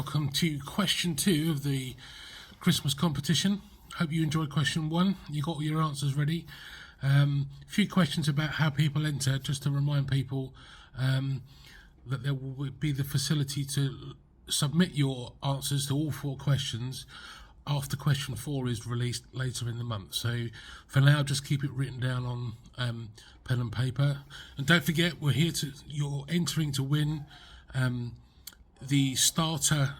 welcome to question 2 of the Christmas competition. Hope you enjoyed question 1. You got all your answers ready. A few questions about how people enter, just to remind people that there will be the facility to submit your answers to all 4 questions after question 4 is released later in the month. So for now, just keep it written down on pen and paper. And don't forget, you're entering to win the starter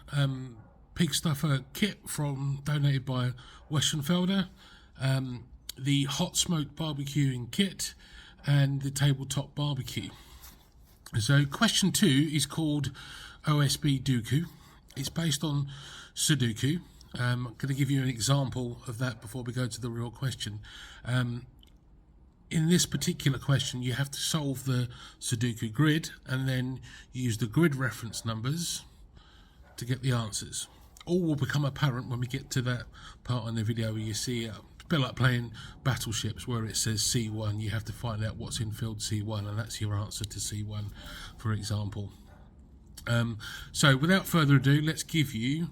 pig stuffer kit donated by Westenfelder, the hot smoked barbecuing kit, and the tabletop barbecue. So question 2 is called OSB Duku. It's based on Sudoku. I'm going to give you an example of that before we go to the real question. In this particular question, you have to solve the Sudoku grid and then use the grid reference numbers to get the answers. All will become apparent when we get to that part in the video where you see it's a bit like playing battleships where it says C1. You have to find out what's in field C1, and that's your answer to C1, for example. So without further ado, let's give you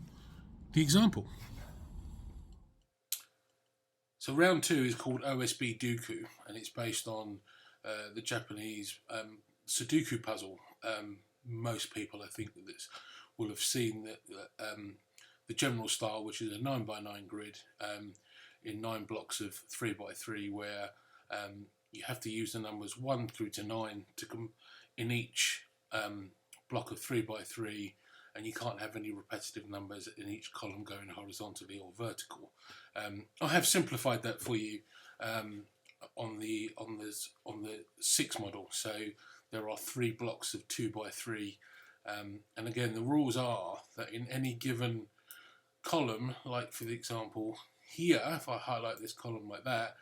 the example. So round 2 is called OSB Duku, and it's based on the Japanese Sudoku puzzle. Most people, I think, will have seen the general style, which is a 9x9 grid in 9 blocks of 3x3, where you have to use the numbers 1 through to 9 in each block of 3x3. And you can't have any repetitive numbers in each column going horizontally or vertical. I have simplified that for you on the 6 model. So there are 3 blocks of 2x3, and again the rules are that in any given column, like for the example here, if I highlight this column like that,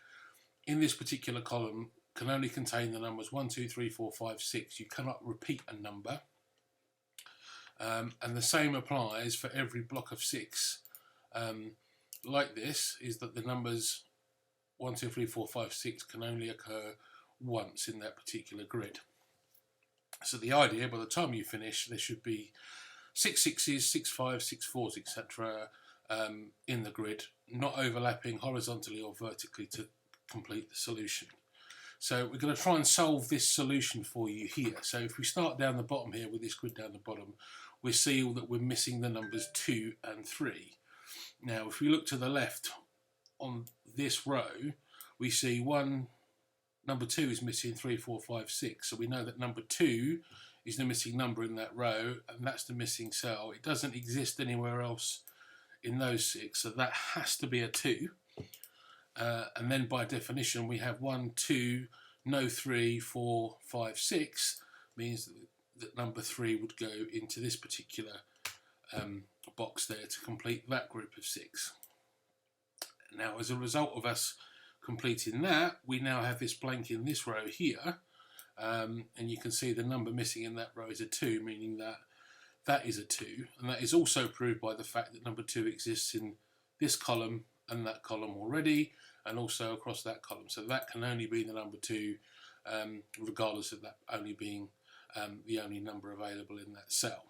in this particular column can only contain the numbers 1, 2, 3, 4, 5, 6. You cannot repeat a number. And the same applies for every block of 6 like this, is that the numbers 1, 2, 3, 4, 5, 6 can only occur once in that particular grid. So the idea, by the time you finish, there should be 6 sixes, 6 fives, 6 fours, etc. In the grid, not overlapping horizontally or vertically to complete the solution. So we're going to try and solve this solution for you here. So if we start down the bottom here with this grid down the bottom, we see that we're missing the numbers 2 and 3. Now if we look to the left on this row, we see number 2 is missing 3, 4, 5, 6. So we know that number 2 is the missing number in that row, and that's the missing cell. It doesn't exist anywhere else in those 6, so that has to be a 2. And then by definition we have 1, 2, no 3, 4, 5, 6, means that number 3 would go into this particular box there to complete that group of 6. Now as a result of us completing that, we now have this blank in this row here, and you can see the number missing in that row is a 2, meaning that that is a 2, and that is also proved by the fact that number 2 exists in this column and that column already, and also across that column. So that can only be the number 2, regardless of that only being the only number available in that cell.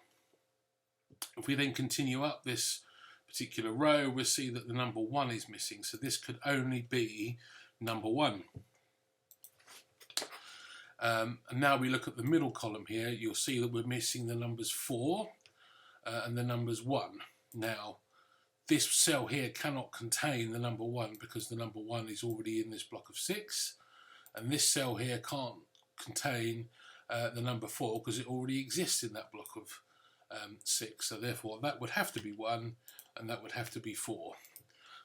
If we then continue up this particular row, we'll see that the number 1 is missing. So this could only be number 1. And now we look at the middle column here, you'll see that we're missing the numbers 4 and the numbers 1. Now, this cell here cannot contain the number 1 because the number 1 is already in this block of 6, and this cell here can't contain the number 4 because it already exists in that block of 6. So therefore that would have to be 1 and that would have to be 4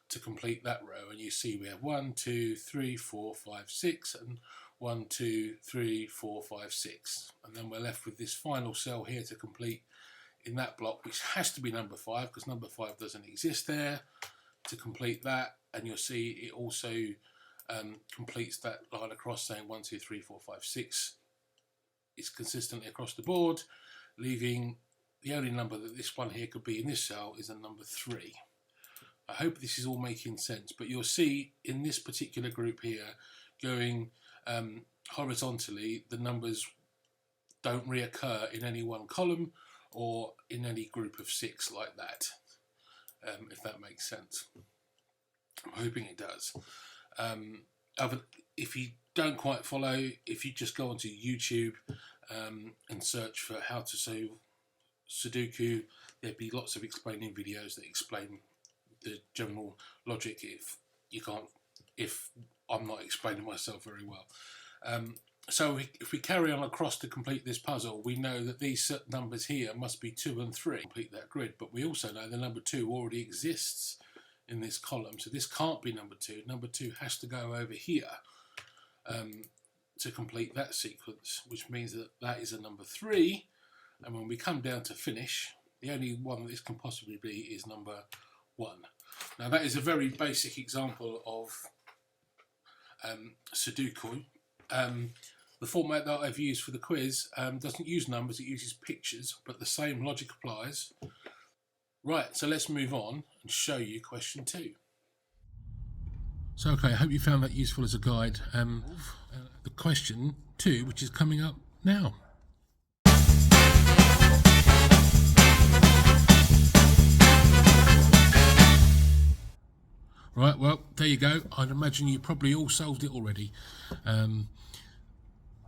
to complete that row. And you see we have 1, 2, 3, 4, 5, 6, and 1, 2, 3, 4, 5, 6. And then we're left with this final cell here to complete in that block, which has to be number 5 because number 5 doesn't exist there to complete that. And you'll see it also completes that line across, saying 1, 2, 3, 4, 5, 6 is consistently across the board, leaving the only number that this one here could be in this cell is a number 3. I hope this is all making sense, but you'll see in this particular group here, going horizontally, the numbers don't reoccur in any one column or in any group of 6 like that, if that makes sense. I'm hoping it does. If you don't quite follow, if you just go onto YouTube and search for how to solve Sudoku, there'd be lots of explaining videos that explain the general logic if I'm not explaining myself very well. So if we carry on across to complete this puzzle, we know that these numbers here must be 2 and 3 to complete that grid, but we also know the number 2 already exists in this column, so this can't be number 2. Number 2 has to go over here to complete that sequence, which means that that is a number 3, and when we come down to finish, the only one that this can possibly be is number 1. Now that is a very basic example of Sudoku. The format that I've used for the quiz doesn't use numbers, it uses pictures, but the same logic applies. Right, so let's move on and show you question 2. So okay, I hope you found that useful as a guide. The question 2, which is coming up now. Right, well, there you go. I'd imagine you probably all solved it already.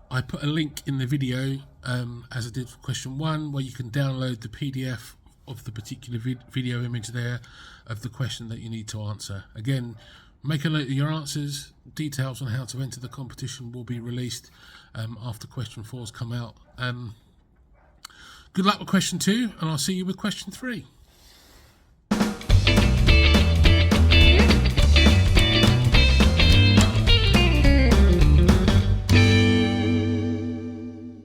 I put a link in the video, as I did for question 1, where you can download the PDF of the particular video image there of the question that you need to answer. Again, make a note of your answers. Details on how to enter the competition will be released after question 4's come out. Good luck with question 2, and I'll see you with question 3.